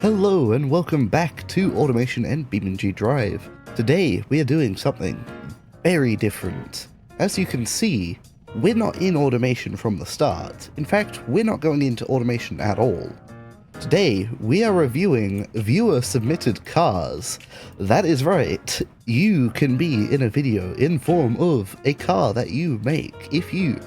Hello and welcome back to Automation and beamng.drive. Today we are doing something very different. As you can see, we're not in automation from the start. In fact, we're not going into automation at all. Today we are reviewing viewer submitted cars. That is right, you can be in a video in form of a car that you make if you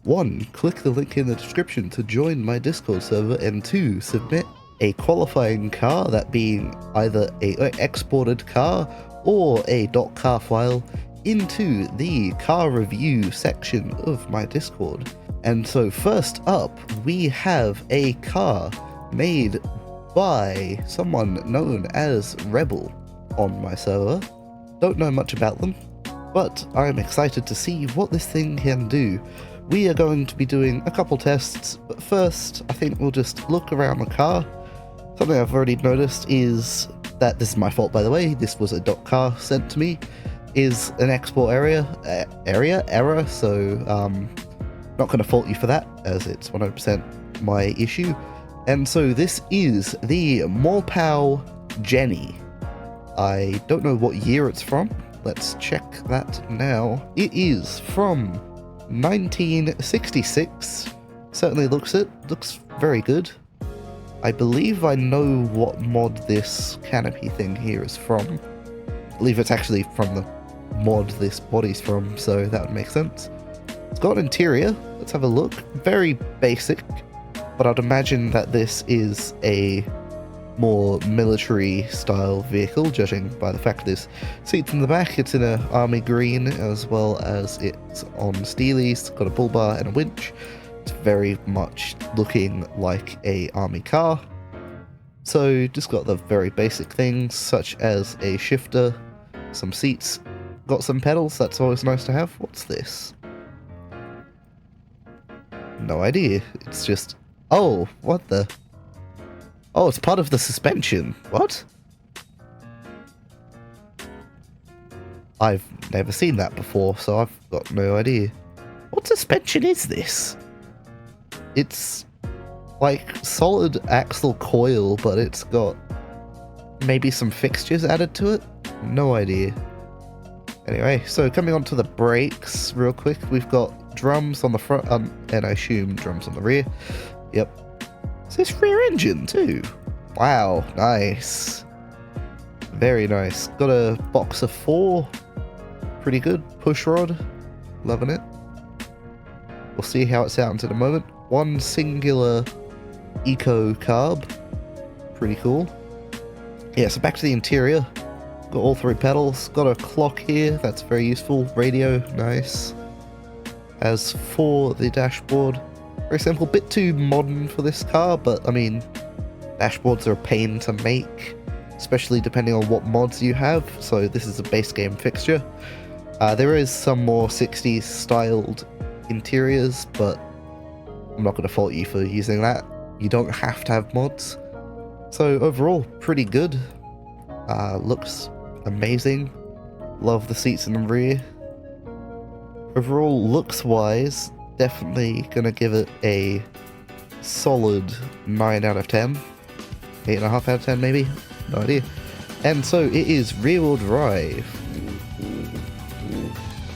1. Click the link in the description to join my Discord server, and 2. Submit a qualifying car, that being either a exported car or a .car file, into the car review section of my Discord. And so first up, we have a car made by someone known as Rebel on my server. Don't know much about them, but I'm excited to see what this thing can do. We are going to be doing a couple tests, but first I think we'll just look around the car. Something I've already noticed is that, this is my fault by the way, this was a .car sent to me, is an export error, so not going to fault you for that, as it's 100% my issue. And so this is the Morpal Jenny. I don't know what year it's from, let's check that now. It is from 1966, certainly looks very good. I believe I know what mod this canopy thing here is from. I believe it's actually from the mod this body's from, so that would make sense. It's got an interior, let's have a look. Very basic, but I'd imagine that this is a more military style vehicle, judging by the fact there's seats in the back. It's in a army green, as well as it's on steelies. It's got a bull bar and a winch. It's very much looking like a army car. So just got the very basic things, such as a shifter, some seats, got some pedals, that's always nice to have. What's this? No idea. It's just, oh, what the? Oh, it's part of the suspension. What? I've never seen that before, so I've got no idea. What suspension is this? It's like solid axle coil, but it's got maybe some fixtures added to it? No idea. Anyway, so coming on to the brakes real quick, we've got drums on the front, and I assume drums on the rear. Yep. Is this rear engine too? Wow, nice. Very nice. Got a box of 4. Pretty good. Push rod. Loving it. We'll see how it sounds in a moment. One singular eco carb. Pretty cool. Yeah, so back to the interior. Got all 3 pedals. Got a clock here. That's very useful. Radio. Nice. As for the dashboard, very simple. Bit too modern for this car, but I mean, dashboards are a pain to make, especially depending on what mods you have. So this is a base game fixture. There is some more 60s styled interiors, but I'm not going to fault you for using that. You don't have to have mods. So overall, pretty good. Looks amazing. Love the seats in the rear. Overall, looks-wise, definitely going to give it a solid 9 out of 10. 8.5 out of 10 maybe? No idea. And so it is rear-wheel drive.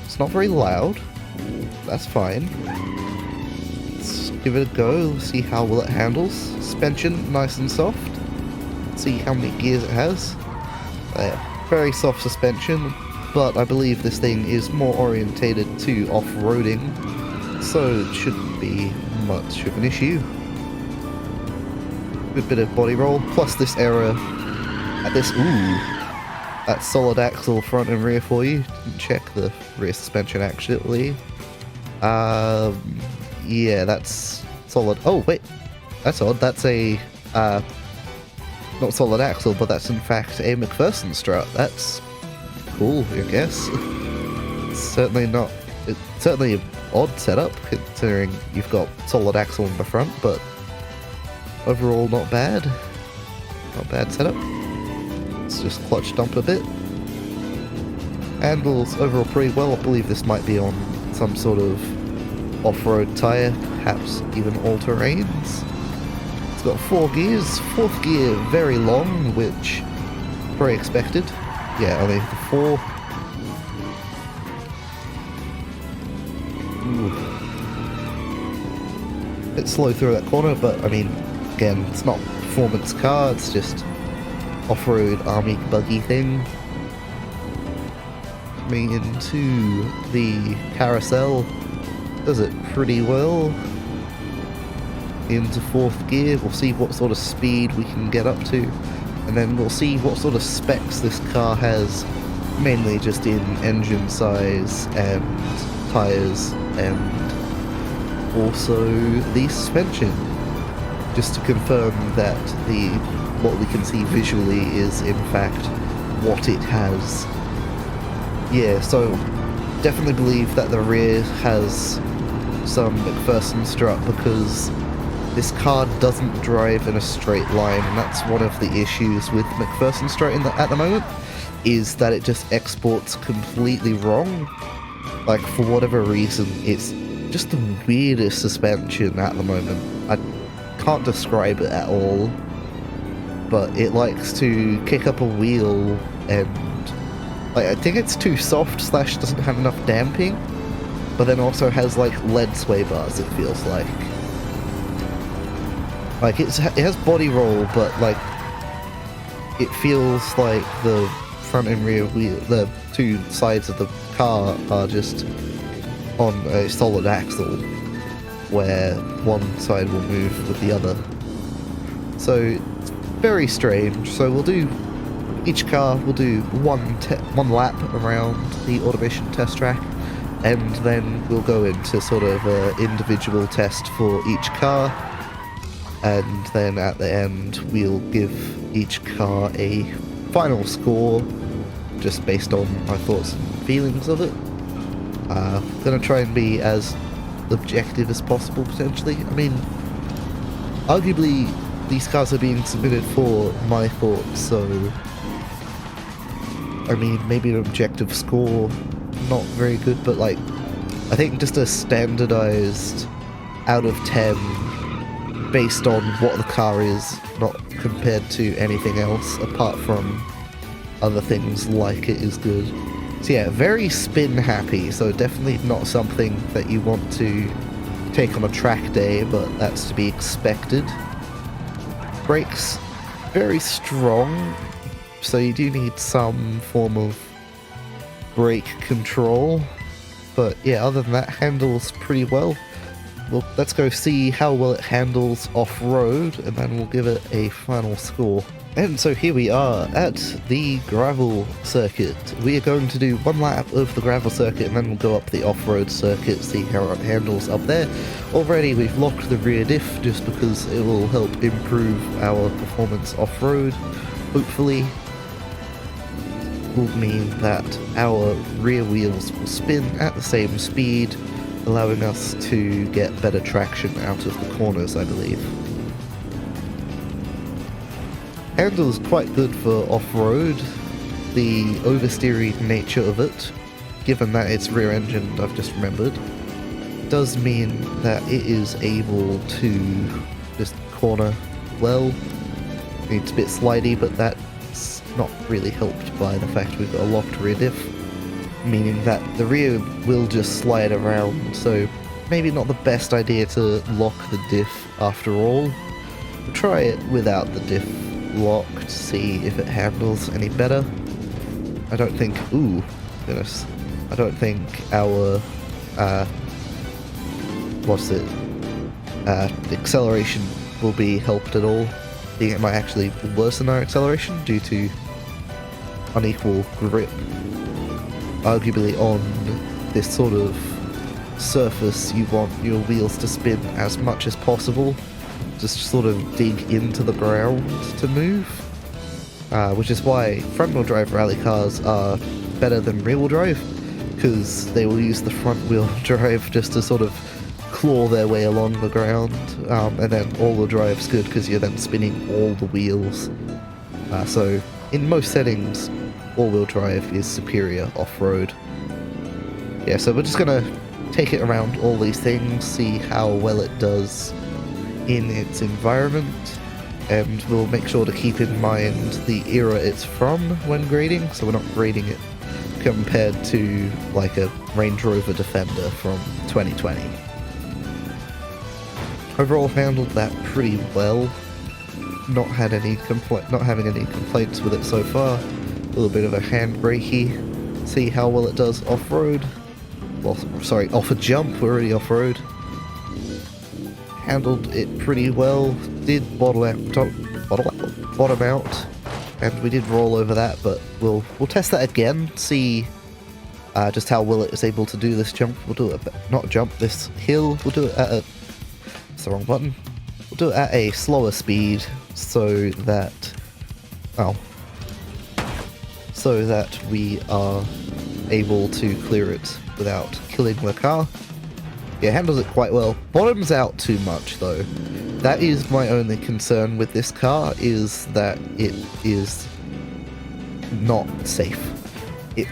It's not very loud. That's fine. Let's give it a go, see how well it handles. Suspension, nice and soft. Let's see how many gears it has. Very soft suspension, but I believe this thing is more orientated to off-roading, so it shouldn't be much of an issue. Good bit of body roll, plus this error at this, that solid axle front and rear for you. Didn't check the rear suspension actually. Yeah, that's solid. Oh wait, that's odd. That's a not solid axle, but that's in fact a McPherson strut. That's cool, I guess. It's certainly an odd setup considering you've got solid axle in the front, but overall not bad. Not bad setup. Let's just clutch dump a bit. Handles overall pretty well. I believe this might be on some sort of off-road tyre, perhaps even all-terrains. It's got 4 gears, 4th gear very long, which very expected. Yeah, only the 4. Ooh. Bit slow through that corner, but I mean, again, it's not a performance car, it's just off-road army buggy thing. Coming into the carousel, does it pretty well. Into 4th gear, we'll see what sort of speed we can get up to, and then we'll see what sort of specs this car has, mainly just in engine size and tyres and also the suspension, just to confirm that what we can see visually is in fact what it has. Yeah, so definitely believe that the rear has some McPherson strut, because this car doesn't drive in a straight line, and that's one of the issues with McPherson strut at the moment, is that it just exports completely wrong. Like, for whatever reason, it's just the weirdest suspension at the moment. I can't describe it at all, but it likes to kick up a wheel, and like, I think it's too soft / doesn't have enough damping, but then also has like lead sway bars, it feels like. Like, it has body roll, but like it feels like the front and rear wheel, the 2 sides of the car are just on a solid axle, where one side will move with the other. So it's very strange. So we'll do, each car will do one lap around the automation test track, and then we'll go into sort of an individual test for each car, and then at the end we'll give each car a final score just based on my thoughts and feelings of it. Gonna try and be as objective as possible, potentially. I mean, arguably these cars are being submitted for my thoughts, so I mean, maybe an objective score, not very good, but like, I think just a standardized out of 10 based on what the car is, not compared to anything else apart from other things like it, is good. So yeah, very spin happy, so definitely not something that you want to take on a track day, but that's to be expected. Brakes, very strong, so you do need some form of brake control, but yeah, other than that, handles pretty well. Well, let's go see how well it handles off-road, and then we'll give it a final score. And so here we are at the gravel circuit. We are going to do 1 lap of the gravel circuit, and then we'll go up the off-road circuit, see how it handles up there. Already we've locked the rear diff, just because it will help improve our performance off-road. Hopefully will mean that our rear wheels will spin at the same speed, allowing us to get better traction out of the corners, I believe. Handles quite good for off-road. The oversteery nature of it, given that it's rear-engined, I've just remembered, does mean that it is able to just corner well. It's a bit slidey, but that's not really helped by the fact we've got a locked rear diff, meaning that the rear will just slide around, so maybe not the best idea to lock the diff after all. We'll try it without the diff locked, see if it handles any better. I don't think, ooh, goodness, I don't think our, acceleration will be helped at all. I think it might actually worsen our acceleration due to unequal grip. Arguably on this sort of surface, you want your wheels to spin as much as possible, just sort of dig into the ground to move, which is why front-wheel drive rally cars are better than rear-wheel drive, because they will use the front-wheel drive just to sort of claw their way along the ground, and then all-wheel drive's good because you're then spinning all the wheels. So in most settings, all-wheel drive is superior off-road. Yeah, so we're just gonna take it around all these things, see how well it does, in its environment, and we'll make sure to keep in mind the era it's from when grading, so we're not grading it compared to like a Range Rover Defender from 2020. Overall handled that pretty well. Not having any complaints with it so far. A little bit of a handbrakey. See how well it does off-road. Well, sorry, off a jump. We're already off-road. Handled it pretty well. Did bottom out, and we did roll over that. But we'll test that again. See just how well it is able to do this jump. We'll do it, not jump, this hill. We'll do it at a. It's the wrong button. We'll do it at a slower speed, so that we are able to clear it without killing the car. Yeah, handles it quite well. Bottoms out too much though. That is my only concern with this car, is that it is not safe. It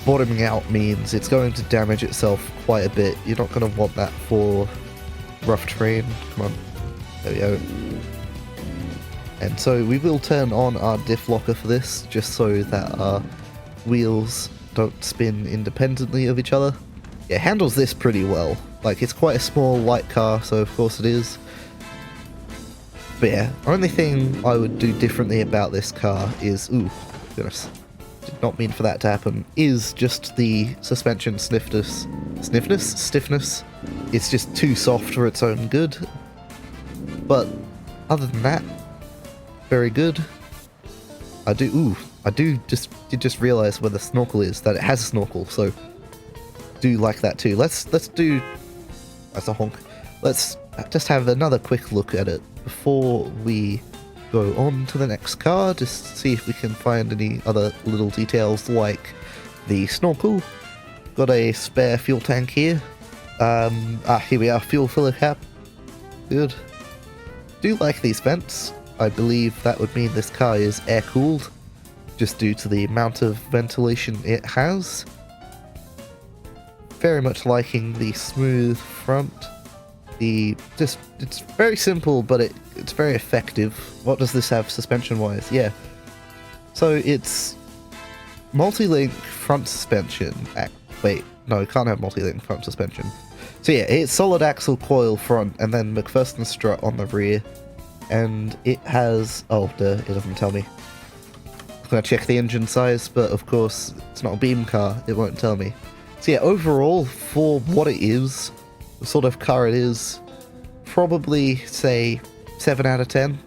bottoming out means it's going to damage itself quite a bit. You're not going to want that for rough terrain. Come on. There we go. And so we will turn on our diff locker for this, just so that our wheels don't spin independently of each other. Yeah, it handles this pretty well. Like, it's quite a small, light car, so of course it is. But yeah, only thing I would do differently about this car is... Ooh, goodness. Did not mean for that to happen. Is just the suspension stiffness. It's just too soft for its own good. But other than that, very good. I did just realize where the snorkel is, that it has a snorkel, so do like that too. Let's do, that's a honk. Let's just have another quick look at it before we go on to the next car, just to see if we can find any other little details like the snorkel. Got a spare fuel tank here. Here we are, fuel filler cap. Good. Do like these vents. I believe that would mean this car is air-cooled, just due to the amount of ventilation it has. Very much liking the smooth front. It's very simple, but it's very effective. What does this have suspension-wise? Yeah. So it's multi-link front suspension. Wait, no, it can't have multi-link front suspension. So yeah, it's solid axle coil front, and then McPherson strut on the rear. And it has... Oh, it doesn't tell me. I'm going to check the engine size, but of course, it's not a beam car. It won't tell me. So yeah, overall, for what it is, the sort of car it is, probably, say, 7 out of 10.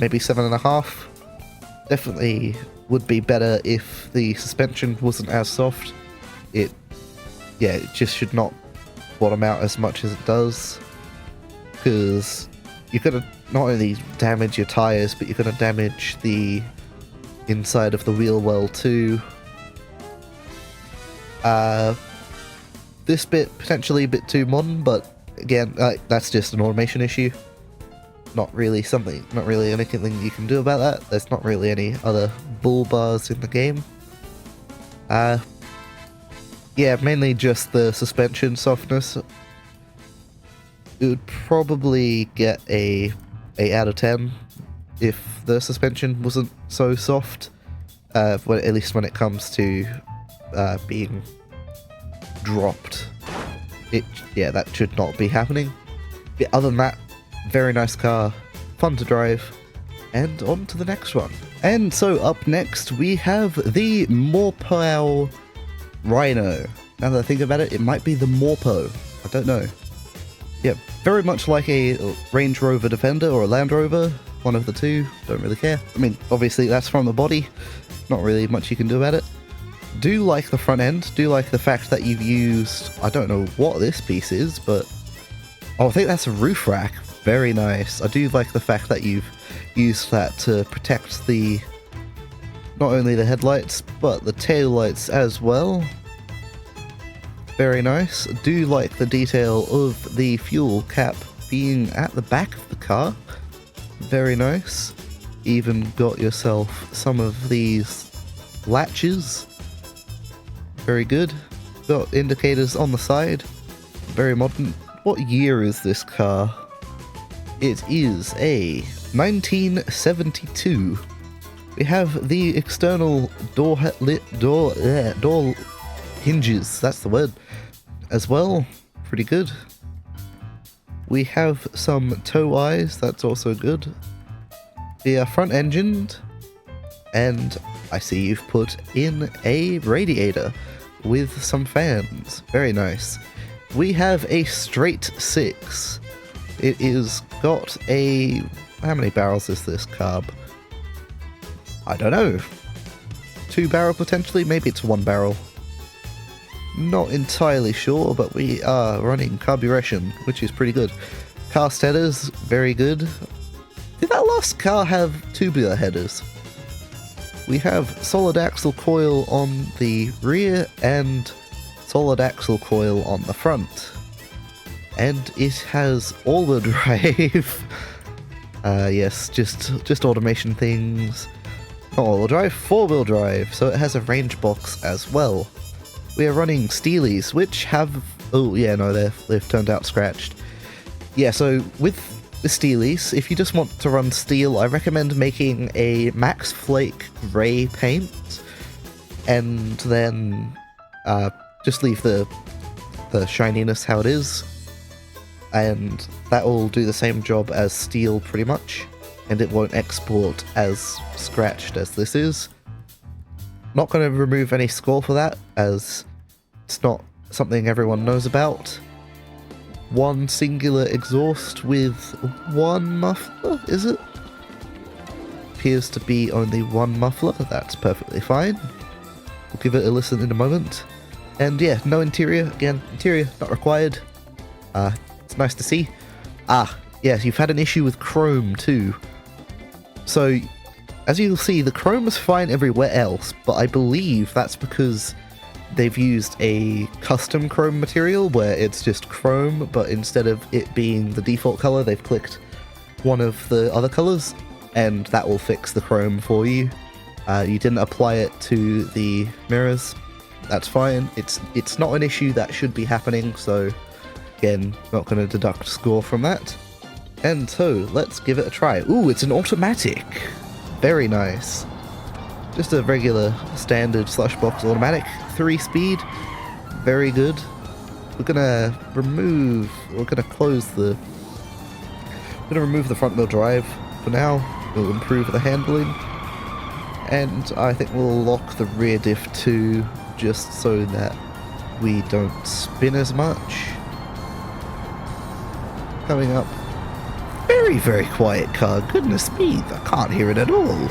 Maybe 7.5. Definitely would be better if the suspension wasn't as soft. It just should not bottom out as much as it does. Because you're going to not only damage your tyres, but you're going to damage the inside of the wheel well too. This bit potentially a bit too modern, but again, that's just an automation issue. Not really anything you can do about that. There's not really any other bull bars in the game. Yeah, mainly just the suspension softness. It would probably get a 8 out of 10 if the suspension wasn't so soft. At least when it comes to being dropped. That should not be happening. But other than that, very nice car, fun to drive, and on to the next one. And so up next we have the Morpal Rhino. Now that I think about it, it might be the Morpo. I don't know. Yeah, very much like a Range Rover Defender or a Land Rover, one of the two, don't really care. I mean, obviously that's from the body, not really much you can do about it. Do like the front end, do like the fact that you've used, I don't know what this piece is, but... Oh, I think that's a roof rack. Very nice. I do like the fact that you've used that to protect the... not only the headlights, but the tail lights as well. Very nice. I do like the detail of the fuel cap being at the back of the car. Very nice. Even got yourself some of these latches. Very good. Got indicators on the side. Very modern. What year is this car? It is a 1972. We have the external door hinges, that's the word, as well. Pretty good. We have some tow eyes, that's also good. The front engined, and I see you've put in a radiator with some fans. Very nice. We have a straight 6. It is got a... how many barrels is this carb? I don't know. 2 barrel potentially? Maybe it's 1 barrel. Not entirely sure, but we are running carburation, which is pretty good. Cast headers, very good. Did that last car have tubular headers? We have solid axle coil on the rear and solid axle coil on the front. And it has all-wheel drive. Yes, just automation things. Not all-wheel drive, 4-wheel drive, so it has a range box as well. We are running Steelies, which have... oh, yeah, no, they've turned out scratched. Yeah, so with the Steelies, if you just want to run steel, I recommend making a Max Flake grey paint, and then just leave the shininess how it is, and that will do the same job as steel pretty much, and it won't export as scratched as this is. Not going to remove any score for that, as it's not something everyone knows about. One singular exhaust with one muffler, is it? Appears to be only one muffler, that's perfectly fine. We'll give it a listen in a moment. And yeah, no interior, again, interior not required. It's nice to see. Yes, you've had an issue with chrome too. So, as you'll see, the chrome is fine everywhere else, but I believe that's because they've used a custom chrome material where it's just chrome, but instead of it being the default color, they've clicked one of the other colors, and that will fix the chrome for you. You didn't apply it to the mirrors. That's fine. It's not an issue that should be happening, so again, not going to deduct score from that. And so, let's give it a try. Ooh, it's an automatic. Very nice. Just a regular standard slushbox automatic, 3-speed, very good. We're gonna remove the front wheel drive for now. We'll improve the handling, and I think we'll lock the rear diff too, just so that we don't spin as much. Coming up, very, very quiet car, goodness me, I can't hear it at all.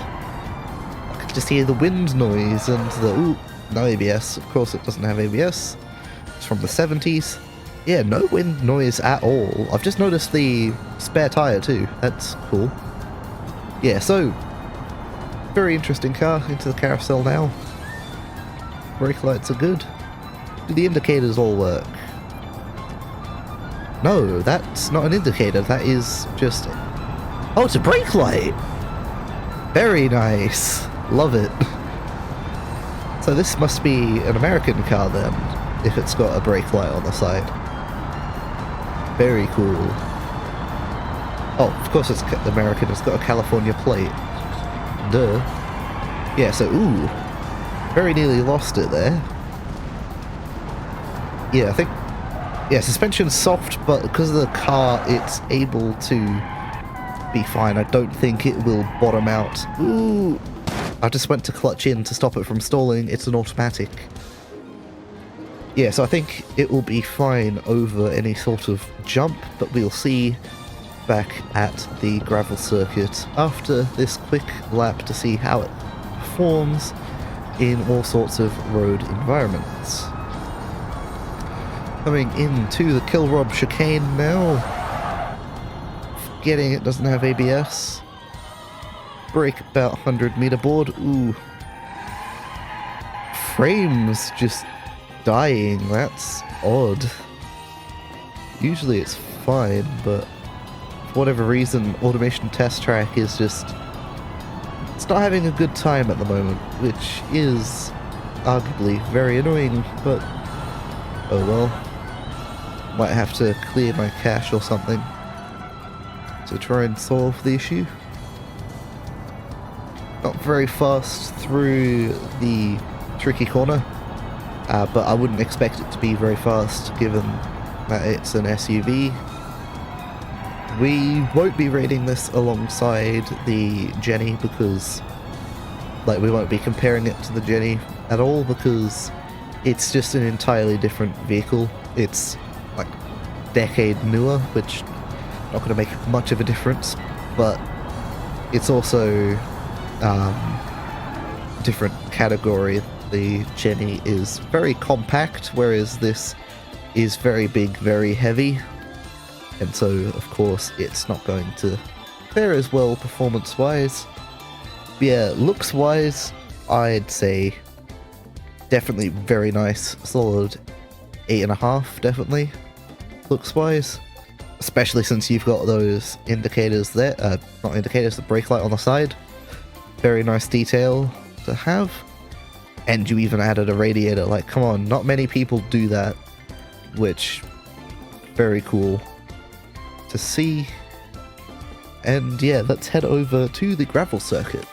Just hear the wind noise and the... ooh, no ABS. Of course it doesn't have ABS. It's from the 70s. Yeah, no wind noise at all. I've just noticed the spare tire too. That's cool. Yeah, so... very interesting car. Into the carousel now. Brake lights are good. Do the indicators all work? No, that's not an indicator. That is just... oh, it's a brake light! Very nice. Love it. So this must be an American car then, if it's got a brake light on the side. Very cool. Oh, of course it's American, it's got a California plate. Duh. Yeah, so, ooh. Very nearly lost it there. Yeah, I think... yeah, suspension's soft, but because of the car, it's able to be fine. I don't think it will bottom out. Ooh! I just went to clutch in to stop it from stalling. It's an automatic. Yeah, so I think it will be fine over any sort of jump, but we'll see back at the gravel circuit after this quick lap to see how it performs in all sorts of road environments. Coming into the Kilrob chicane now. Forgetting it doesn't have ABS. Brake about 100 meter board. Ooh. Frames just dying. That's odd. Usually it's fine, but for whatever reason, Automation Test Track is just... it's not having a good time at the moment, which is arguably very annoying, but oh well. Might have to clear my cache or something. to try and solve the issue. Not very fast through the tricky corner, but I wouldn't expect it to be very fast given that it's an SUV. We won't be rating this alongside the Jenny because, like, we won't be comparing it to the Jenny at all because it's just an entirely different vehicle. It's like decade newer, which not going to make much of a difference, but it's also different category. The Jenny is very compact, whereas this is very big, very heavy, and so of course it's not going to fare as well performance-wise. Yeah, looks-wise, I'd say definitely very nice, solid 8.5, definitely, looks-wise. Especially since you've got those indicators there, not indicators, the brake light on the side. Very nice detail to have. And you even added a radiator, like, come on, not many people do that. Which, very cool to see. And yeah, let's head over to the gravel circuit.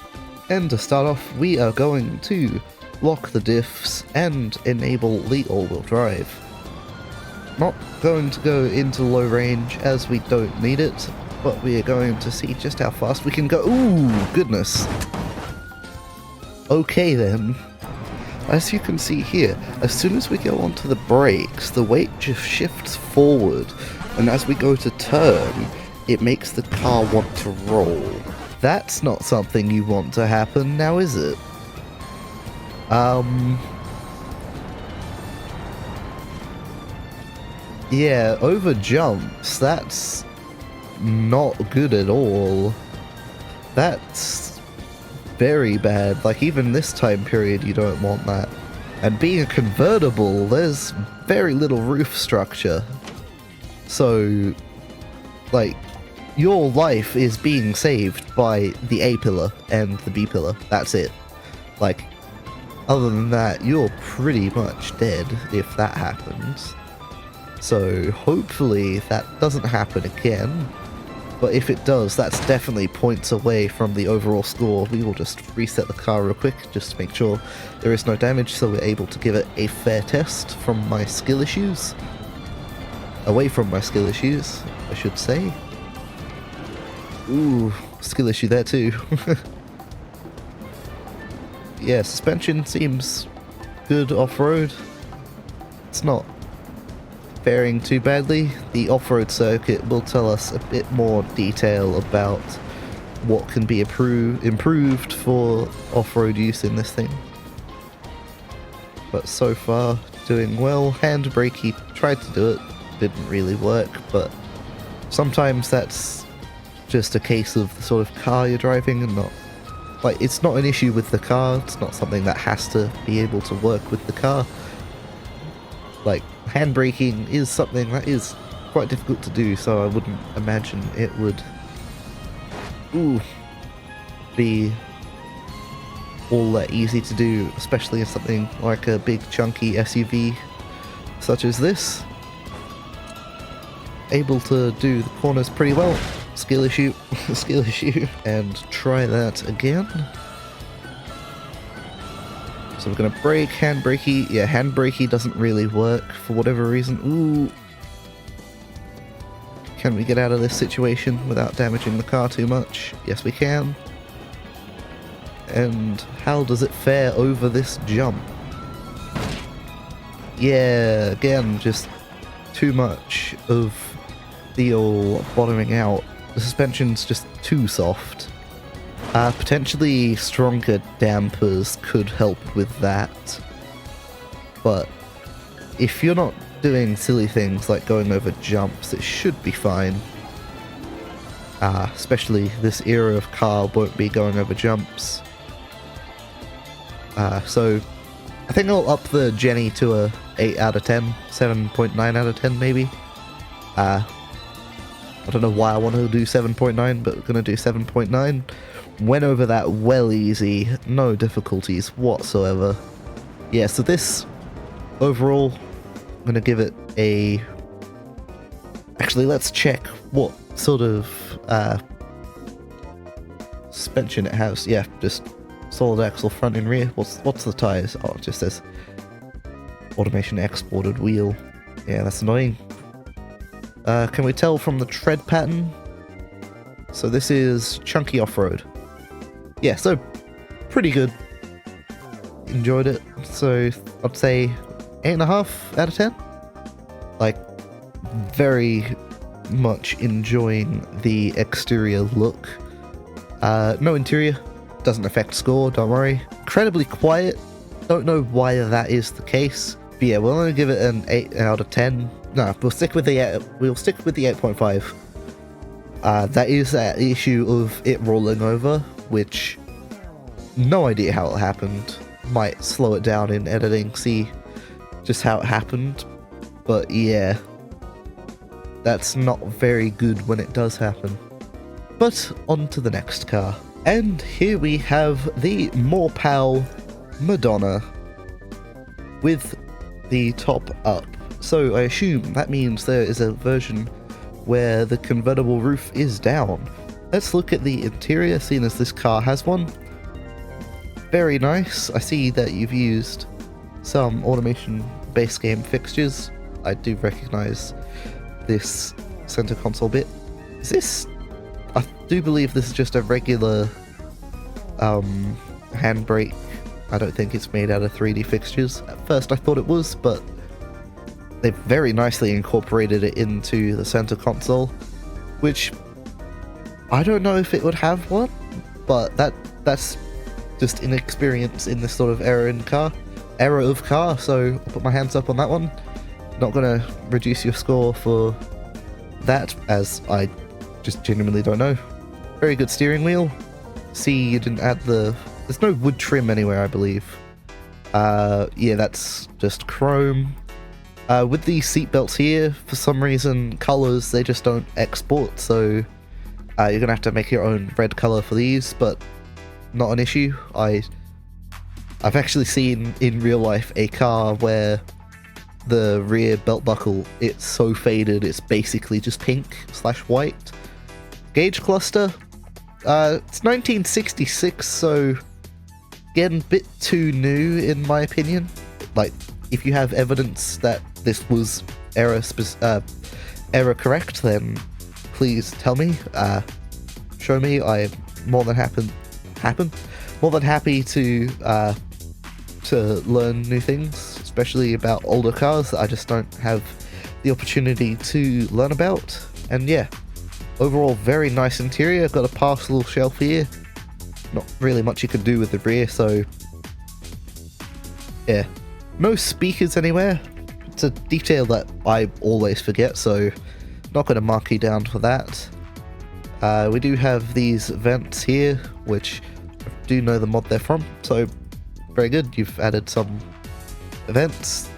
And to start off, we are going to lock the diffs and enable the all-wheel drive. Not going to go into low range as we don't need it, but we are going to see just how fast we can go. Ooh, goodness. Okay then. As you can see here, as soon as we go onto the brakes, the weight just shifts forward, and as we go to turn, it makes the car want to roll. That's not something you want to happen, now is it? Yeah, over jumps, that's not good at all. That's very bad. Like, even this time period, you don't want that. And being a convertible, there's very little roof structure. So, like, your life is being saved by the A pillar and the B pillar. That's it. Like, other than that, you're pretty much dead if that happens. So hopefully that doesn't happen again, but if it does, that's definitely points away from the overall score. We will just reset the car real quick just to make sure there is no damage, so we're able to give it a fair test from my skill issues. Away from my skill issues, I should say. Ooh, skill issue there too. Yeah, suspension seems good off-road. It's not faring too badly. The off-road circuit will tell us a bit more detail about what can be improved for off-road use in this thing. But so far, doing well. Handbrake, he tried to do it, didn't really work, but sometimes that's just a case of the sort of car you're driving and not, like, it's not an issue with the car, it's not something that has to be able to work with the car. Like, handbraking is something that is quite difficult to do, so I wouldn't imagine it would be all that easy to do, especially in something like a big chunky SUV such as this. Able to do the corners pretty well. Skill issue, skill issue, and try that again. So we're gonna brake, handbrakey. Yeah, handbrakey doesn't really work for whatever reason. Ooh. Can we get out of this situation without damaging the car too much? Yes, we can. And how does it fare over this jump? Yeah, again, just too much of the old bottoming out. The suspension's just too soft. Potentially stronger dampers could help with that. But if you're not doing silly things like going over jumps, it should be fine. Especially this era of car won't be going over jumps. So I think I'll up the Jenny to a 8 out of 10, 7.9 out of 10 maybe. I don't know why I want to do 7.9, but we're going to do 7.9. Went over that well easy, no difficulties whatsoever. Yeah, so this, overall, I'm going to give it a... Actually, let's check what sort of suspension it has. Yeah, just solid axle front and rear. What's the tires? Oh, it just says automation exported wheel. Yeah, that's annoying. Can we tell from the tread pattern? So this is chunky off-road. Yeah, so pretty good. Enjoyed it. So I'd say 8.5 out of 10. Like, very much enjoying the exterior look. No interior. Doesn't affect score, don't worry. Incredibly quiet. Don't know why that is the case. But yeah, we'll only give it an 8 out of 10. No, we'll stick with the 8.5. That is that issue of it rolling over, which no idea how it happened. Might slow it down in editing, see just how it happened. But yeah, that's not very good when it does happen. But on to the next car. And here we have the Morpal Madonna with the top up. So I assume that means there is a version where the convertible roof is down. Let's look at the interior, seeing as this car has one. Very nice. I see that you've used some automation base game fixtures. I do recognize this center console bit. Is this... I do believe this is just a regular handbrake. I don't think it's made out of 3D fixtures. At first I thought it was, but they've very nicely incorporated it into the center console, which I don't know if it would have one, but that's just inexperience in this sort of era of car, so I'll put my hands up on that one. Not gonna reduce your score for that, as I just genuinely don't know. Very good steering wheel. See, you didn't add there's no wood trim anywhere, I believe. Yeah, that's just chrome. With these seat belts here, for some reason, colors, they just don't export, so you're gonna have to make your own red color for these, but not an issue. I've actually seen in real life a car where the rear belt buckle, it's so faded, it's basically just pink/white. Gauge cluster, it's 1966, so getting a bit too new in my opinion. Like, if you have evidence that this was error correct, then please tell me, show me. I'm more than happy to learn new things, especially about older cars that I just don't have the opportunity to learn about. And yeah, overall very nice interior. Got a parcel shelf here. Not really much you can do with the rear, so yeah. No speakers anywhere. It's a detail that I always forget, so not going to mark you down for that. We do have these vents here, which I do know the mod they're from, so very good. You've added some vents.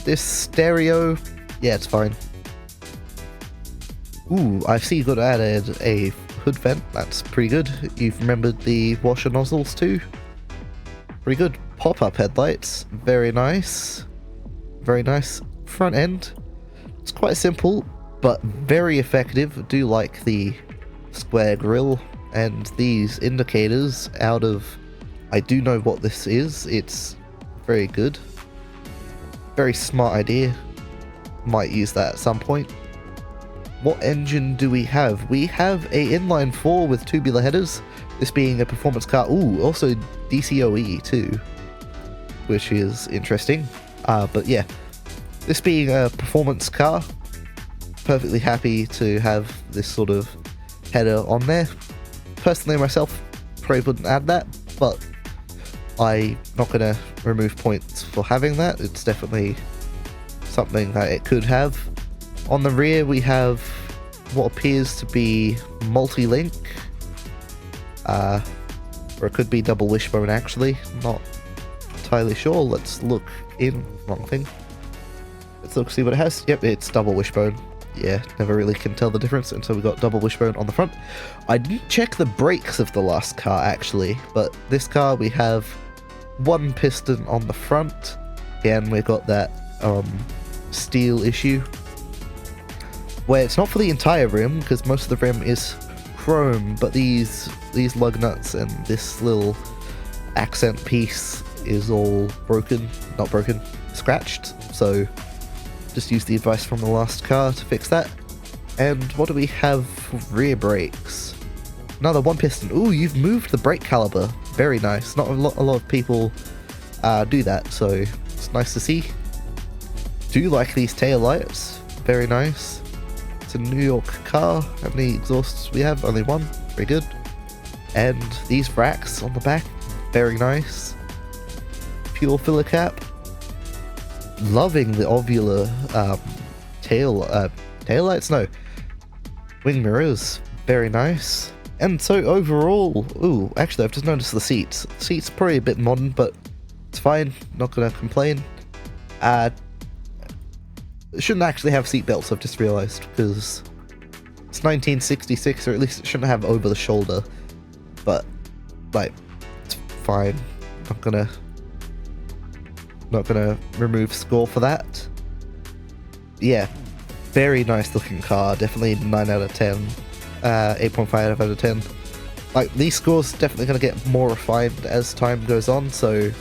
This stereo, yeah, it's fine. Ooh, I see you got added a hood vent. That's pretty good. You've remembered the washer nozzles too. Pretty good. Pop-up headlights, very nice. Very nice. Front end, it's quite simple, but very effective. I do like the square grille and these indicators out of... I do know what this is. It's very good. Very smart idea. Might use that at some point. What engine do we have? We have a inline 4 with tubular headers, this being a performance car. Ooh, also DCOE too, which is interesting. But yeah, this being a performance car, perfectly happy to have this sort of header on there. Personally myself, probably wouldn't add that, but I'm not going to remove points for having that. It's definitely something that it could have. On the rear we have what appears to be multi-link, or it could be double wishbone actually, not entirely sure. Let's look in. Wrong thing. Let's look, see what it has. Yep, it's double wishbone. Yeah, never really can tell the difference until we got double wishbone on the front. I didn't check the brakes of the last car actually, but this car we have one piston on the front. Again, we've got that steel issue where it's not for the entire rim, because most of the rim is chrome, but these lug nuts and this little accent piece is all broken, not broken, scratched. So just use the advice from the last car to fix that. And what do we have for rear brakes? Another one piston. Ooh, you've moved the brake caliber. Very nice. Not a lot of people do that, so it's nice to see. Do like these tail lights. Very nice. It's a New York car. How many exhausts we have? Only one. Very good. And these racks on the back. Very nice. Fuel filler cap. Loving the ovular tail lights. No, wing mirrors. Very nice. And so overall, ooh, actually I've just noticed the seats. The seats probably a bit modern, but it's fine. Not gonna complain. It shouldn't actually have seat belts. I've just realized, because it's 1966, or at least it shouldn't have over the shoulder. But like, it's fine. Not gonna remove score for that. Yeah, very nice looking car. Definitely 9 out of 10. 8.5 out of 10. Like, these scores definitely gonna get more refined as time goes on. So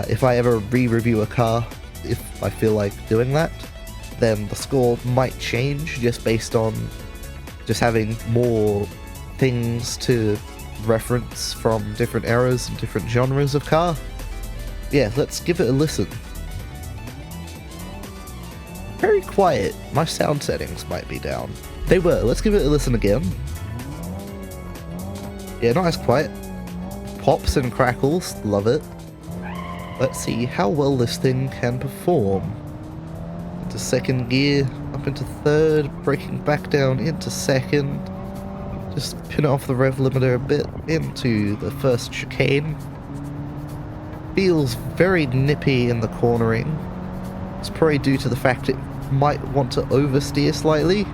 if I ever re-review a car, if I feel like doing that, then the score might change just based on just having more things to reference from different eras and different genres of car. Yeah, let's give it a listen. Very quiet. My sound settings might be down. They were. Let's give it a listen again. Yeah, not as quiet. Pops and crackles. Love it. Let's see how well this thing can perform. Into second gear, up into third, braking back down into second. Just pin it off the rev limiter a bit into the first chicane. Feels very nippy in the cornering. It's probably due to the fact it might want to oversteer slightly.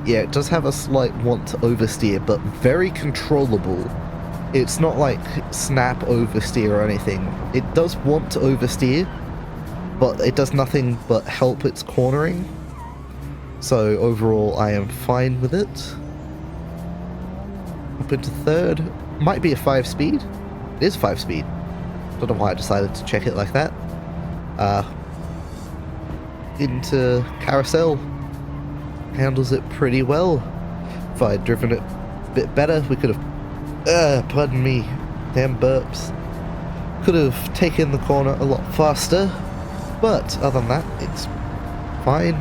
Yeah, it does have a slight want to oversteer, but very controllable. It's not like snap oversteer or anything. It does want to oversteer, but it does nothing but help its cornering. So overall, I am fine with it. Up into third. Might be a 5-speed. It is 5-speed. Don't know why I decided to check it like that. Into carousel. Handles it pretty well. If I had driven it a bit better, we could have... pardon me. Damn burps. Could have taken the corner a lot faster. But other than that, it's fine.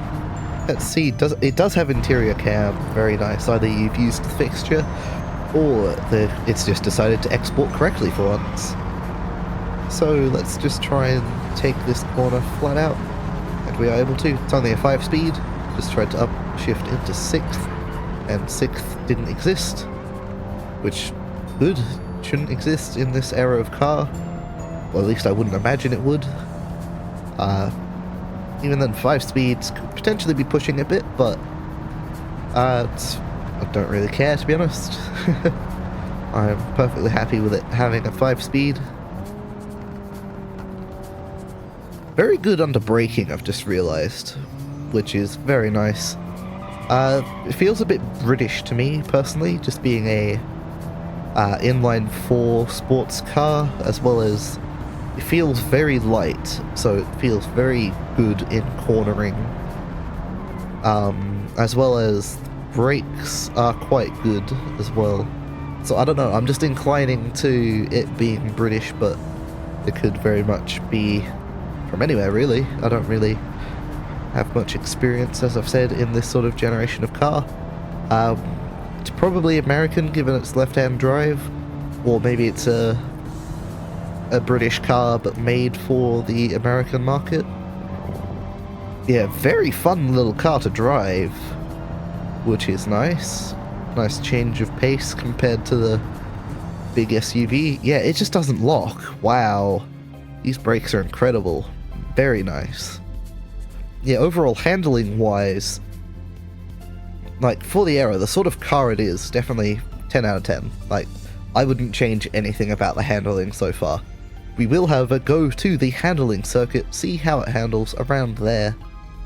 Let's see. It does have interior cam. Very nice. Either you've used the fixture, or it's just decided to export correctly for once. So let's just try and take this corner flat out. And we are able to. It's only a 5-speed. Just tried to upshift into 6th. And 6th didn't exist. Which shouldn't exist in this era of car. Well, at least I wouldn't imagine it would. Even then, 5 speeds could potentially be pushing a bit, but I don't really care, to be honest. I'm perfectly happy with it having a 5-speed. Very good under braking, I've just realised, which is very nice. It feels a bit British to me, personally, just being a inline 4 sports car, as well as it feels very light, so it feels very good in cornering. As well as brakes are quite good as well. So I don't know, I'm just inclining to it being British, but it could very much be from anywhere, really. I don't really have much experience, as I've said, in this sort of generation of car. It's probably American, given its left-hand drive, or maybe it's a British car but made for the American market. Yeah, very fun little car to drive, which is nice. Nice change of pace compared to the big SUV. Yeah, it just doesn't lock. Wow. These brakes are incredible. Very nice. Yeah, overall handling wise, like for the era, the sort of car it is, definitely 10 out of 10. Like, I wouldn't change anything about the handling so far. We will, however, go to the handling circuit, see how it handles around there,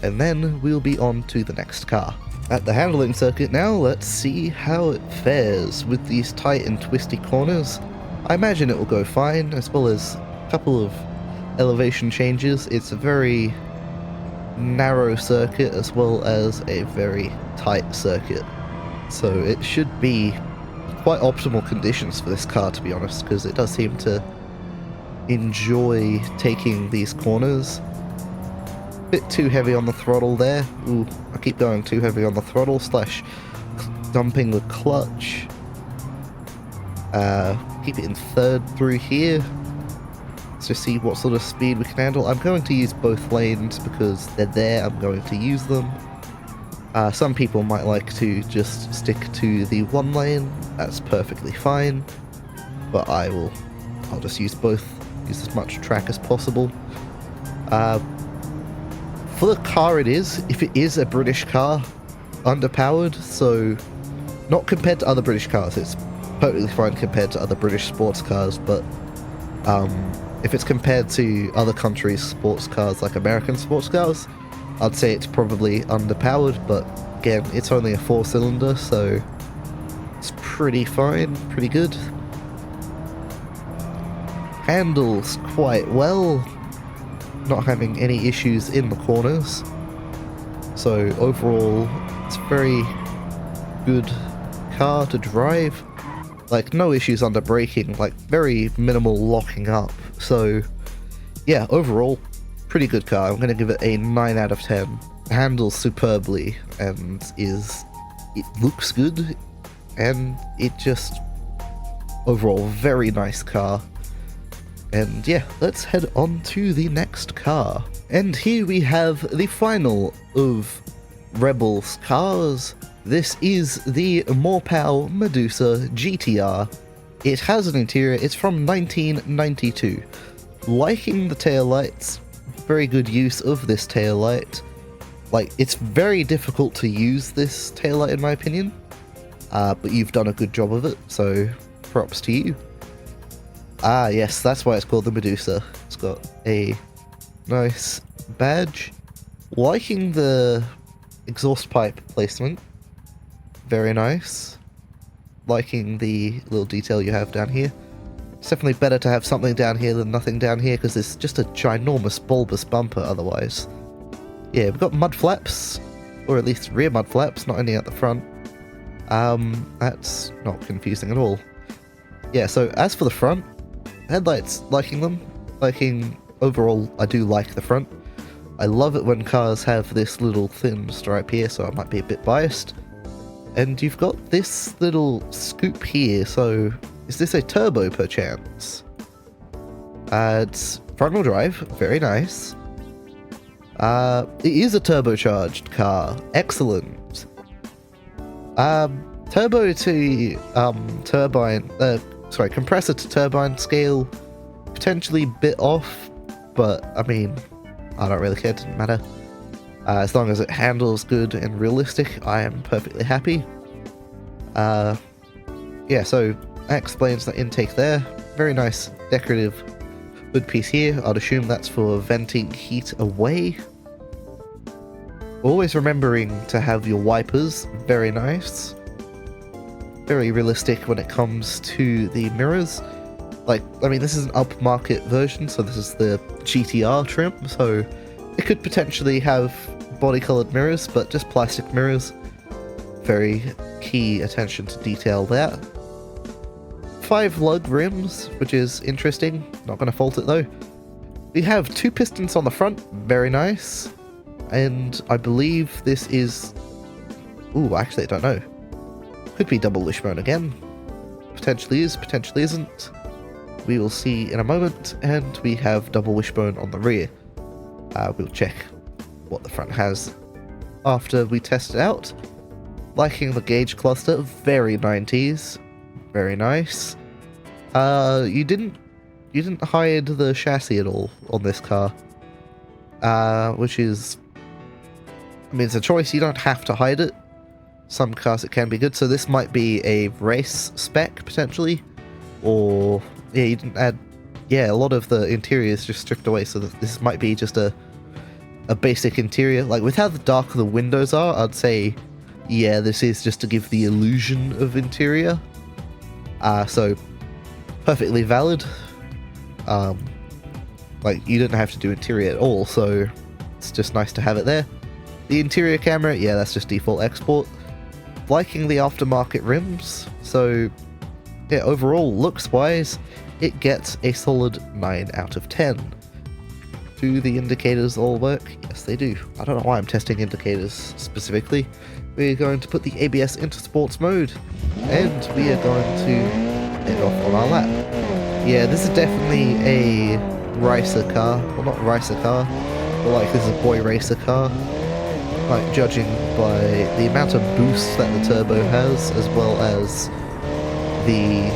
and then we'll be on to the next car. at the handling circuit now. Let's see how it fares with these tight and twisty corners. I imagine it will go fine, as well as a couple of elevation changes. It's a very narrow circuit as well as a very tight circuit, so it should be quite optimal conditions for this car, to be honest, because it does seem to enjoy taking these corners. Bit too heavy on the throttle there. Ooh, I keep going too heavy on the throttle slash dumping the clutch. Keep it in third through here. Let's just see what sort of speed we can handle. I'm going to use both lanes because they're there. I'm going to use them. Some people might like to just stick to the one lane. That's perfectly fine. But I'll just use both. Use as much track as possible. For the car it is, if it is a British car, underpowered, so not compared to other British cars, it's perfectly fine compared to other British sports cars, but if it's compared to other countries' sports cars, like American sports cars, I'd say it's probably underpowered, but again, it's only a 4-cylinder, so it's pretty fine, pretty good. Handles quite well, not having any issues in the corners, so overall it's a very good car to drive. Like, no issues under braking, like very minimal locking up, so yeah, overall pretty good car. I'm going to give it a 9 out of 10. Handles superbly, and it looks good, and it just overall very nice car. And yeah, let's head on to the next car. And here we have the final of Rebel's cars. This is the Morpal Medusa GTR. It has an interior, it's from 1992. Liking the taillights, very good use of this taillight. Like, it's very difficult to use this taillight in my opinion, but you've done a good job of it, so props to you. Ah, yes, that's why it's called the Medusa. It's got a nice badge. Liking the exhaust pipe placement. Very nice. Liking the little detail you have down here. It's definitely better to have something down here than nothing down here, because it's just a ginormous bulbous bumper otherwise. Yeah, we've got mud flaps, or at least rear mud flaps, not only at the front. That's not confusing at all. Yeah, so as for the front, headlights, liking them. Overall, I do like the front. I love it when cars have this little thin stripe here, so I might be a bit biased. And you've got this little scoop here, so is this a turbo perchance? It's front-wheel drive, very nice. It is a turbocharged car, excellent. Turbo to compressor to turbine scale, potentially bit off, but I mean, I don't really care, it doesn't matter. As long as it handles good and realistic, I am perfectly happy. Yeah, so that explains the intake there. Very nice decorative hood piece here. I'd assume that's for venting heat away. Always remembering to have your wipers, very nice. Very realistic when it comes to the mirrors. Like, I mean, this is an upmarket version, so this is the GTR trim, so it could potentially have body-colored mirrors, but just plastic mirrors. Very key attention to detail there. 5 lug rims, which is interesting. Not going to fault it though. We have 2 pistons on the front, very nice. And I believe this is... Ooh, actually I don't know. Could be double wishbone again. Potentially is, potentially isn't. We will see in a moment. And we have double wishbone on the rear. We'll check what the front has after we test it out. Liking the gauge cluster, very 90s. Very nice. You didn't hide the chassis at all on this car. Which is... I mean, it's a choice, you don't have to hide it. Some cars it can be good, so this might be a race spec, potentially. Or, yeah, you didn't add... Yeah, a lot of the interior is just stripped away, so this might be just a basic interior. Like, with how dark the windows are, I'd say yeah, this is just to give the illusion of interior. So perfectly valid. Like, you didn't have to do interior at all, so it's just nice to have it there. The interior camera, yeah, that's just default export. Liking the aftermarket rims, so yeah, overall, looks-wise, it gets a solid 9 out of 10. Do the indicators all work? Yes, they do. I don't know why I'm testing indicators specifically. We're going to put the ABS into sports mode, and we are going to head off on our lap. Yeah, this is definitely a racer car. Well, not racer car, but like this is a boy racer car. Like, judging by the amount of boost that the turbo has, as well as the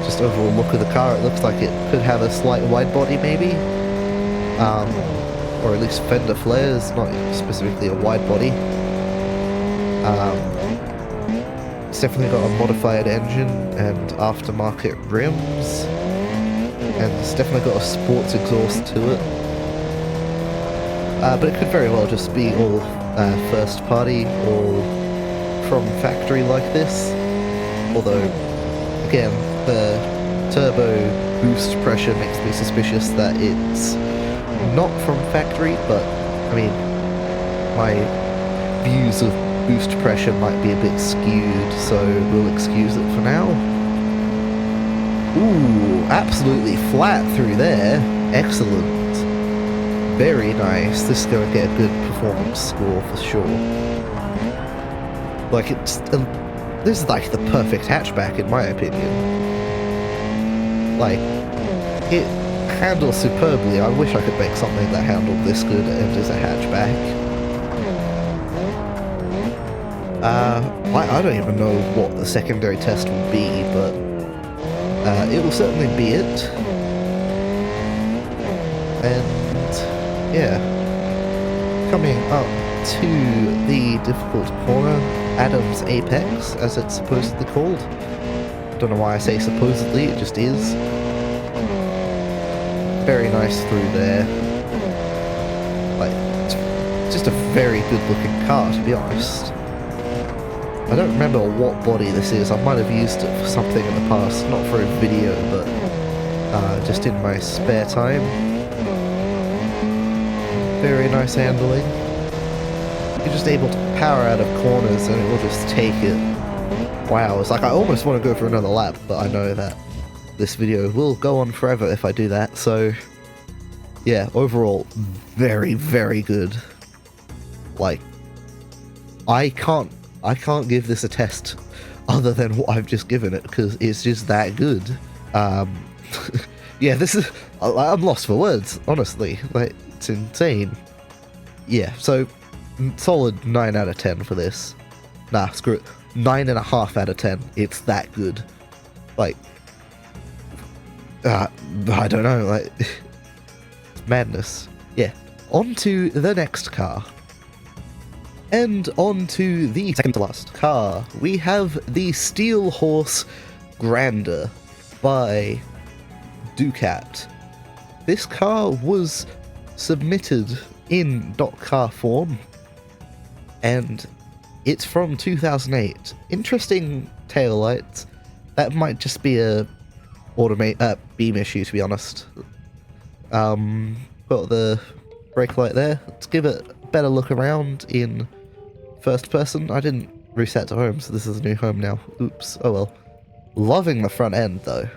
just overall look of the car, it looks like it could have a slight wide body maybe. Or at least fender flares, not specifically a wide body. It's definitely got a modified engine and aftermarket rims, and it's definitely got a sports exhaust to it. But it could very well just be all first party or from factory like this. Although, again, the turbo boost pressure makes me suspicious that it's not from factory, but I mean, my views of boost pressure might be a bit skewed, so we'll excuse it for now. Ooh, absolutely flat through there. Excellent. Very nice. This is going to get a good performance score for sure. Like, it's this is like the perfect hatchback in my opinion. Like, it handles superbly. I wish I could make something that handled this good and is a hatchback. I don't even know what the secondary test will be, but it will certainly be it. And yeah, coming up to the difficult corner, Adam's Apex, as it's supposedly called. Don't know why I say supposedly, it just is. Very nice through there. Like, it's just a very good looking car, to be honest. I don't remember what body this is. I might have used it for something in the past, not for a video, but just in my spare time. Very nice handling. You're just able to power out of corners and it will just take it. Wow, it's like I almost want to go for another lap, but I know that this video will go on forever if I do that, so yeah, overall, very, very good. Like, I can't give this a test other than what I've just given it, because it's just that good. Yeah, this is, I'm lost for words, honestly. Like, it's insane. Yeah, so solid 9 out of 10 for this. Nah, screw it. 9.5 out of 10. It's that good. Like, I don't know, like, it's madness. Yeah, on to the next car. And on to the second to last car. We have the Steel Horse Grandeur by Ducat. This car was submitted in .car form, and it's from 2008. Interesting taillights. That might just be a beam issue, to be honest. Got the brake light there. Let's give it a better look around in first person. I didn't reset to home, so this is a new home now. Oops. Oh well. Loving the front end though.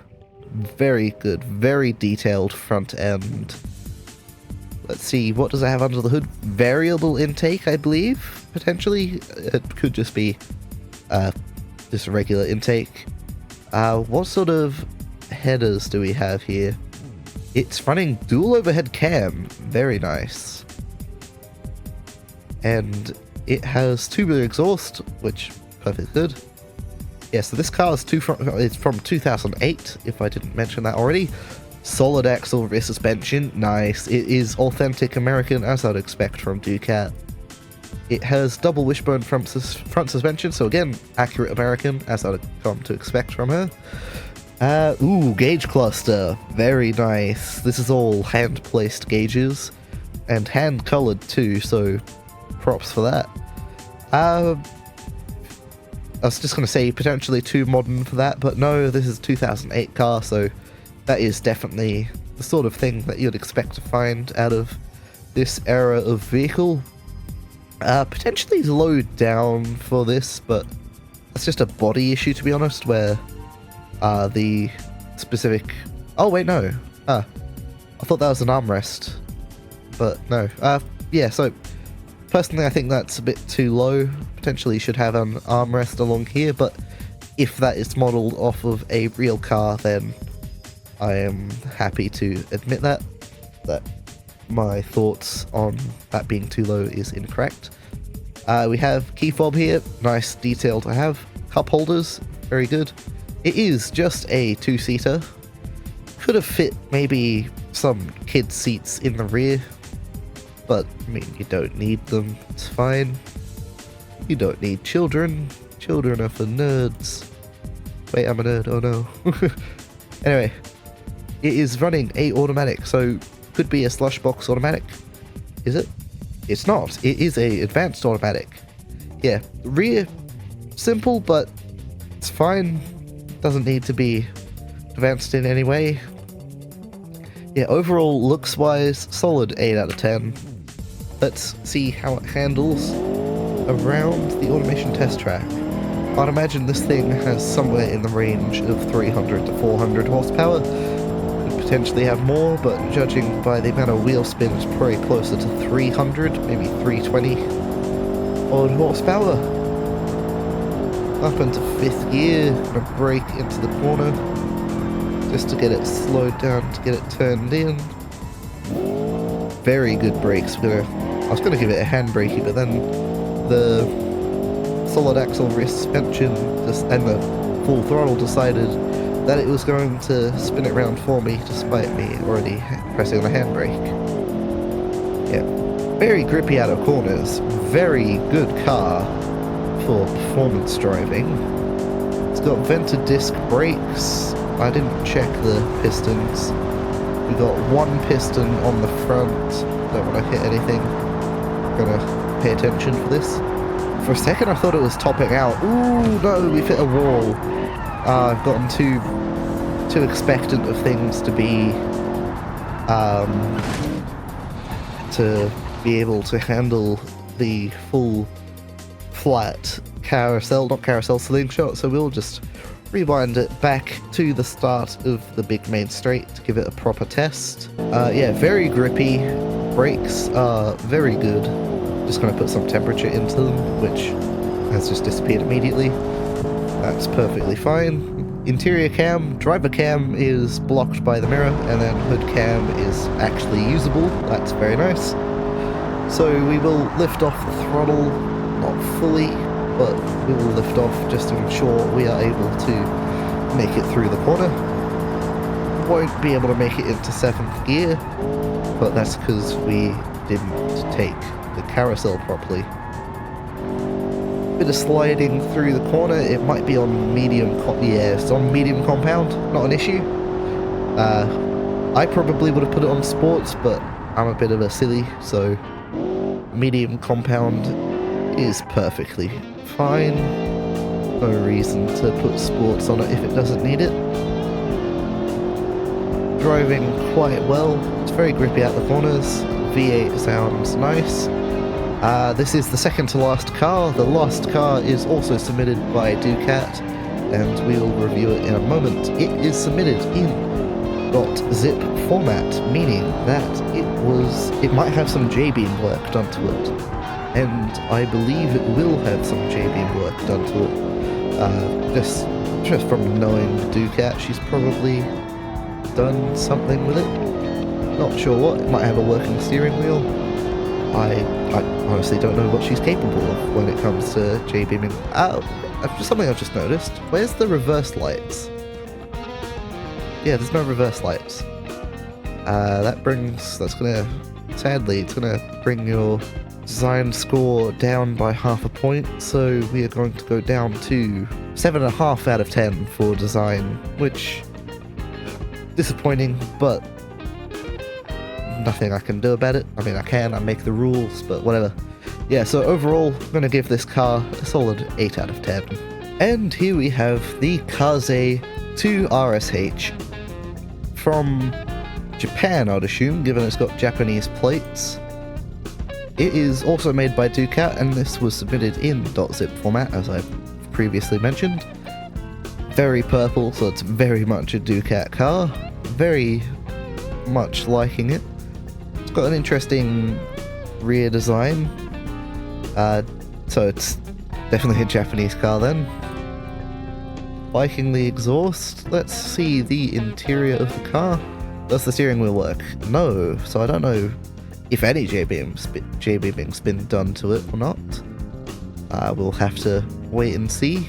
Very good. Very detailed front end. Let's see, what does it have under the hood? Variable intake, I believe, potentially. It could just be just a regular intake. What sort of headers do we have here? It's running dual overhead cam. Very nice. And it has tubular exhaust, which perfect good. Yeah, so this car is it's from 2008, if I didn't mention that already. Solid axle rear suspension, nice. It is authentic American, as I'd expect from Ducat. It has double wishbone front suspension, so again, accurate American, as I'd come to expect from her. Ooh, gauge cluster, very nice. This is all hand-placed gauges, and hand-colored too, so props for that. I was just going to say potentially too modern for that, but no, this is a 2008 car, so that is definitely the sort of thing that you'd expect to find out of this era of vehicle. Potentially slowed down for this, but that's just a body issue, to be honest, where the specific... Oh, wait, no. I thought that was an armrest, but no. Yeah, so personally I think that's a bit too low. Potentially should have an armrest along here, but if that is modelled off of a real car, then I am happy to admit that my thoughts on that being too low is incorrect. We have key fob here, nice detail to have. Cup holders, very good. It is just a two-seater. Could have fit maybe some kid seats in the rear, but I mean, you don't need them, it's fine. You don't need children. Children are for nerds. Wait, I'm a nerd, oh no. Anyway, it is running a automatic, so could be a slush box automatic. Is it? It's not. It is a advanced automatic. Yeah, rear, simple, but it's fine. Doesn't need to be advanced in any way. Yeah, overall, looks-wise, solid 8 out of 10. Let's see how it handles around the automation test track. I'd imagine this thing has somewhere in the range of 300 to 400 horsepower. Could potentially have more, but judging by the amount of wheel spin, it's probably closer to 300, maybe 320 odd horsepower. Up into 5th gear, gonna brake into the corner just to get it slowed down, to get it turned in. Very good brakes. I was gonna give it a handbrakey, but then the solid axle rear suspension and the full throttle decided that it was going to spin it around for me, despite me already pressing on the handbrake. Yeah, very grippy out of corners. Very good car for performance driving. It's got vented disc brakes. I didn't check the pistons. We got one piston on the front. Don't want to hit anything. Gonna pay attention for this. For a second I thought it was topping out. Ooh, no, we've hit a wall. I've gotten too expectant of things to be able to handle the full flat carousel slingshot, so we'll just rewind it back to the start of the big main straight to give it a proper test. Yeah, very grippy. Brakes are very good. Just going to put some temperature into them, which has just disappeared immediately. That's perfectly fine. Interior cam, driver cam is blocked by the mirror, and then hood cam is actually usable. That's very nice. So we will lift off the throttle, not fully, but we will lift off just to ensure we are able to make it through the corner. Won't be able to make it into 7th gear, but that's because we didn't take the carousel properly. Bit of sliding through the corner. It might be on medium. Yeah, it's on medium compound. Not an issue. I probably would have put it on sports, but I'm a bit of a silly, so medium compound is perfectly fine. No reason to put sports on it if it doesn't need it. Driving quite well. It's very grippy out the corners. V8 sounds nice. This is the second to last car. The last car is also submitted by Ducat, and we will review it in a moment. It is submitted in .zip format, meaning that it might have some JBeam work done to it, and I believe it will have some JBeam work done to it. Just from knowing Ducat, she's probably done something with it. Not sure what. It might have a working steering wheel. I honestly don't know what she's capable of when it comes to J-beaming. Something I've just noticed. Where's the reverse lights? Yeah, there's no reverse lights. Sadly, it's gonna bring your design score down by half a point, so we are going to go down to 7.5 out of 10 for design, which, disappointing, but nothing I can do about it. I mean, I make the rules, but whatever. Yeah, so overall, I'm going to give this car a solid 8 out of 10. And here we have the Kaze 2 RSH from Japan, I'd assume, given it's got Japanese plates. It is also made by Ducat, and this was submitted in .zip format, as I've previously mentioned. Very purple, so it's very much a Ducat car. Very much liking it. It's got an interesting rear design. So it's definitely a Japanese car then. Liking the exhaust. Let's see the interior of the car. Does the steering wheel work? No, so I don't know if any J-beaming's been done to it or not. We'll have to wait and see.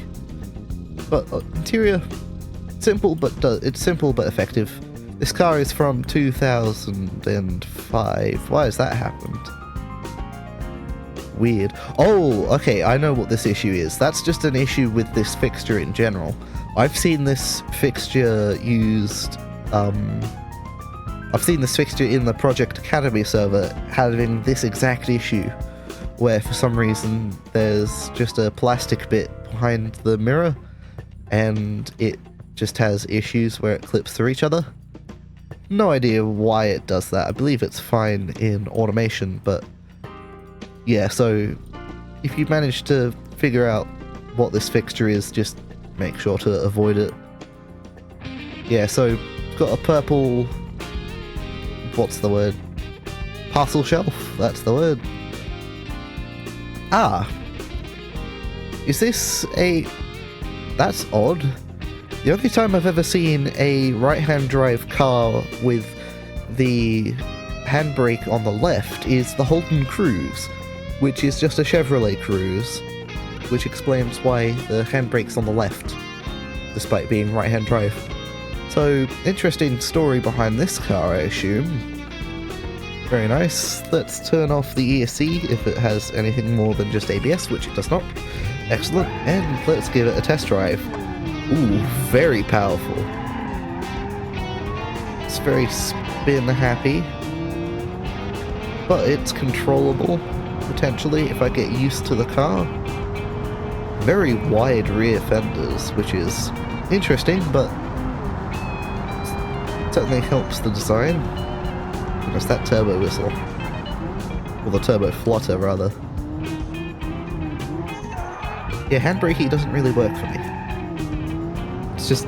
But interior, simple but effective. This car is from 2005. Why has that happened? Weird. Oh, okay, I know what this issue is. That's just an issue with this fixture in general. I've seen this fixture used, I've seen this fixture in the Project Academy server having this exact issue, where for some reason there's just a plastic bit behind the mirror, and it just has issues where it clips through each other. No idea why it does that. I believe it's fine in automation, but yeah, so if you manage to figure out what this fixture is, just make sure to avoid it. Yeah, so it's got a purple, what's the word? Parcel shelf, that's the word. Ah, is this a... That's odd. The only time I've ever seen a right-hand drive car with the handbrake on the left is the Holden Cruise, which is just a Chevrolet Cruise, which explains why the handbrake's on the left, despite being right-hand drive. So, interesting story behind this car, I assume. Very nice. Let's turn off the ESC if it has anything more than just ABS, which it does not. Excellent, and let's give it a test drive. Ooh, very powerful. It's very spin happy, but it's controllable, potentially, if I get used to the car. Very wide rear fenders, which is interesting, but certainly helps the design. Goodness, that turbo whistle. Or the turbo flutter, rather. Yeah, handbraking doesn't really work for me. It's just...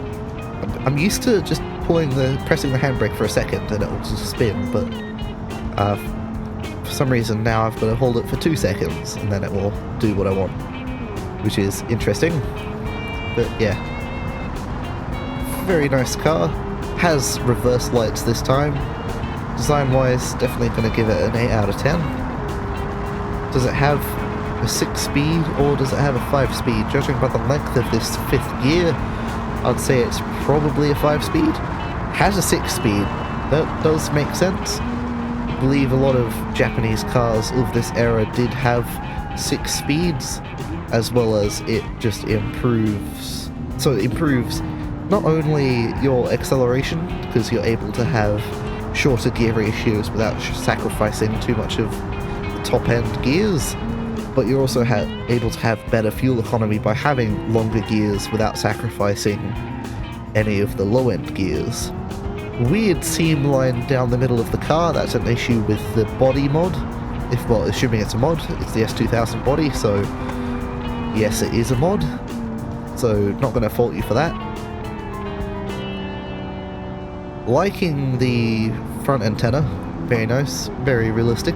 I'm used to just pressing the handbrake for a second and it will just spin, but for some reason now I've got to hold it for 2 seconds and then it will do what I want, which is interesting. But yeah, very nice car. Has reverse lights this time. Design-wise, definitely going to give it an 8 out of 10. Does it have a 6-speed or does it have a 5-speed? Judging by the length of this 5th gear, I'd say it's probably a 5-speed. Has a 6-speed. That does make sense. I believe a lot of Japanese cars of this era did have 6 speeds, as well as it just improves. So it improves not only your acceleration, because you're able to have shorter gear ratios without sacrificing too much of the top-end gears, but you're also able to have better fuel economy by having longer gears without sacrificing any of the low-end gears. Weird seam line down the middle of the car. That's an issue with the body mod. Well, assuming it's a mod, it's the S2000 body, so yes, it is a mod. So not going to fault you for that. Liking the front antenna. Very nice, very realistic.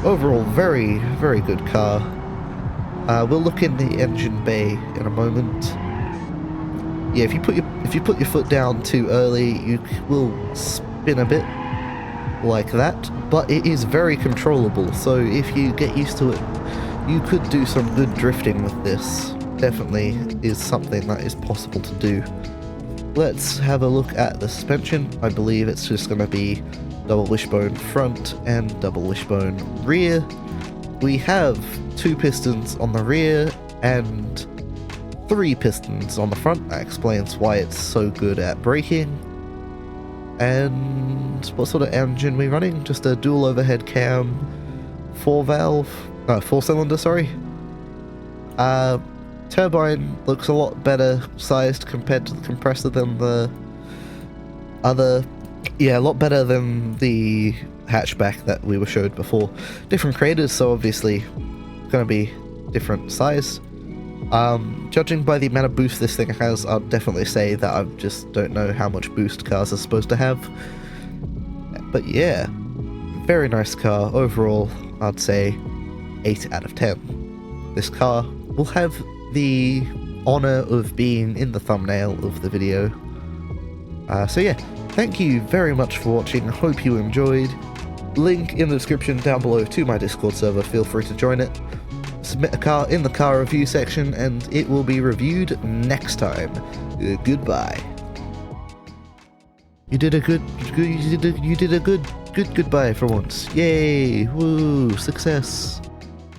Overall, very, very good car. We'll look in the engine bay in a moment. Yeah, if you put your foot down too early, you will spin a bit like that. But it is very controllable, so if you get used to it, you could do some good drifting with this. Definitely is something that is possible to do. Let's have a look at the suspension. I believe it's just going to be double wishbone front and double wishbone rear. We have 2 pistons on the rear and 3 pistons on the front. That explains why it's so good at braking. And what sort of engine are we running? Just a dual overhead cam, 4-cylinder, sorry. Turbine looks a lot better sized compared to the compressor than the other. Yeah, a lot better than the hatchback that we were showed before. Different creators, so obviously going to be different size. Judging by the amount of boost this thing has, I'll definitely say that I just don't know how much boost cars are supposed to have. But yeah, very nice car. Overall, I'd say 8 out of 10. This car will have the honor of being in the thumbnail of the video. So yeah, thank you very much for watching. I hope you enjoyed. Link in the description down below to my Discord server. Feel free to join it. Submit a car in the car review section and it will be reviewed next time. Goodbye. You did a good goodbye for once. Yay! Woo! Success.